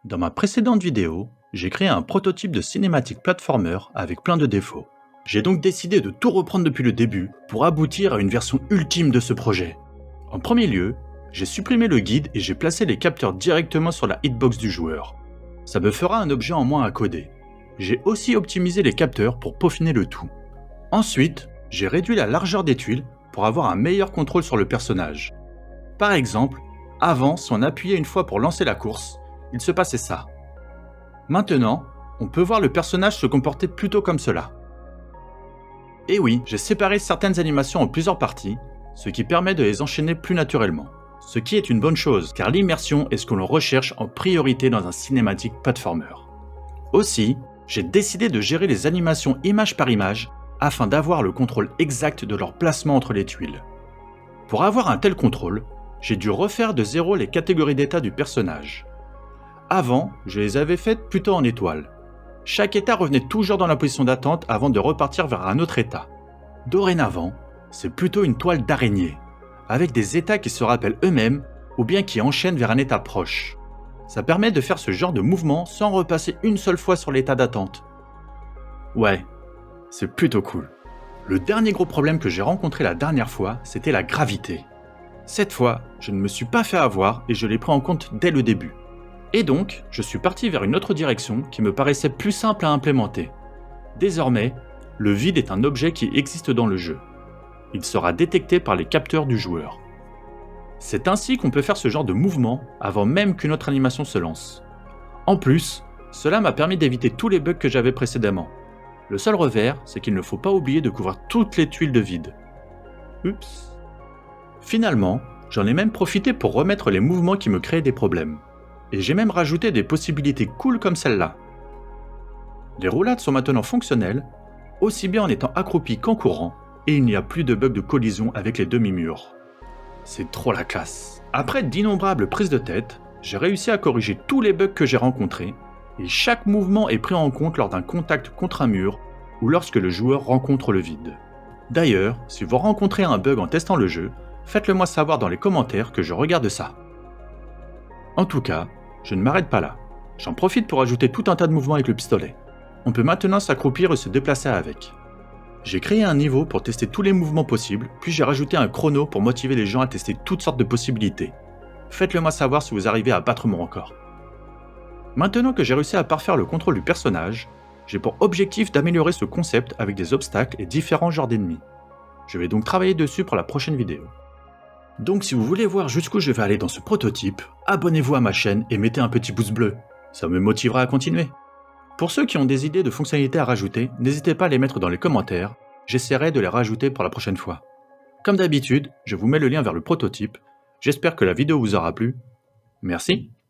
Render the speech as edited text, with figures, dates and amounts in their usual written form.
Dans ma précédente vidéo, j'ai créé un prototype de cinématique platformer avec plein de défauts. J'ai donc décidé de tout reprendre depuis le début pour aboutir à une version ultime de ce projet. En premier lieu, j'ai supprimé le guide et j'ai placé les capteurs directement sur la hitbox du joueur. Ça me fera un objet en moins à coder. J'ai aussi optimisé les capteurs pour peaufiner le tout. Ensuite, j'ai réduit la largeur des tuiles pour avoir un meilleur contrôle sur le personnage. Par exemple, avant, si on appuyait une fois pour lancer la course, il se passait ça. Maintenant, on peut voir le personnage se comporter plutôt comme cela. Et oui, j'ai séparé certaines animations en plusieurs parties, ce qui permet de les enchaîner plus naturellement. Ce qui est une bonne chose, car l'immersion est ce que l'on recherche en priorité dans un cinématique platformer. Aussi, j'ai décidé de gérer les animations image par image afin d'avoir le contrôle exact de leur placement entre les tuiles. Pour avoir un tel contrôle, j'ai dû refaire de zéro les catégories d'état du personnage. Avant, je les avais faites plutôt en étoile. Chaque état revenait toujours dans la position d'attente avant de repartir vers un autre état. Dorénavant, c'est plutôt une toile d'araignée, avec des états qui se rappellent eux-mêmes ou bien qui enchaînent vers un état proche. Ça permet de faire ce genre de mouvement sans repasser une seule fois sur l'état d'attente. Ouais, c'est plutôt cool. Le dernier gros problème que j'ai rencontré la dernière fois, c'était la gravité. Cette fois, je ne me suis pas fait avoir et je l'ai pris en compte dès le début. Et donc, je suis parti vers une autre direction qui me paraissait plus simple à implémenter. Désormais, le vide est un objet qui existe dans le jeu. Il sera détecté par les capteurs du joueur. C'est ainsi qu'on peut faire ce genre de mouvement avant même qu'une autre animation se lance. En plus, cela m'a permis d'éviter tous les bugs que j'avais précédemment. Le seul revers, c'est qu'il ne faut pas oublier de couvrir toutes les tuiles de vide. Oups. Finalement, j'en ai même profité pour remettre les mouvements qui me créaient des problèmes. Et j'ai même rajouté des possibilités cool comme celle-là. Les roulades sont maintenant fonctionnelles, aussi bien en étant accroupi qu'en courant, et il n'y a plus de bug de collision avec les demi-murs. C'est trop la classe. Après d'innombrables prises de tête, j'ai réussi à corriger tous les bugs que j'ai rencontrés, et chaque mouvement est pris en compte lors d'un contact contre un mur ou lorsque le joueur rencontre le vide. D'ailleurs, si vous rencontrez un bug en testant le jeu, faites-le moi savoir dans les commentaires que je regarde ça. En tout cas, je ne m'arrête pas là. J'en profite pour ajouter tout un tas de mouvements avec le pistolet. On peut maintenant s'accroupir et se déplacer avec. J'ai créé un niveau pour tester tous les mouvements possibles, puis j'ai rajouté un chrono pour motiver les gens à tester toutes sortes de possibilités. Faites-le moi savoir si vous arrivez à battre mon record. Maintenant que j'ai réussi à parfaire le contrôle du personnage, j'ai pour objectif d'améliorer ce concept avec des obstacles et différents genres d'ennemis. Je vais donc travailler dessus pour la prochaine vidéo. Donc si vous voulez voir jusqu'où je vais aller dans ce prototype, abonnez-vous à ma chaîne et mettez un petit pouce bleu, ça me motivera à continuer. Pour ceux qui ont des idées de fonctionnalités à rajouter, n'hésitez pas à les mettre dans les commentaires, j'essaierai de les rajouter pour la prochaine fois. Comme d'habitude, je vous mets le lien vers le prototype, j'espère que la vidéo vous aura plu. Merci.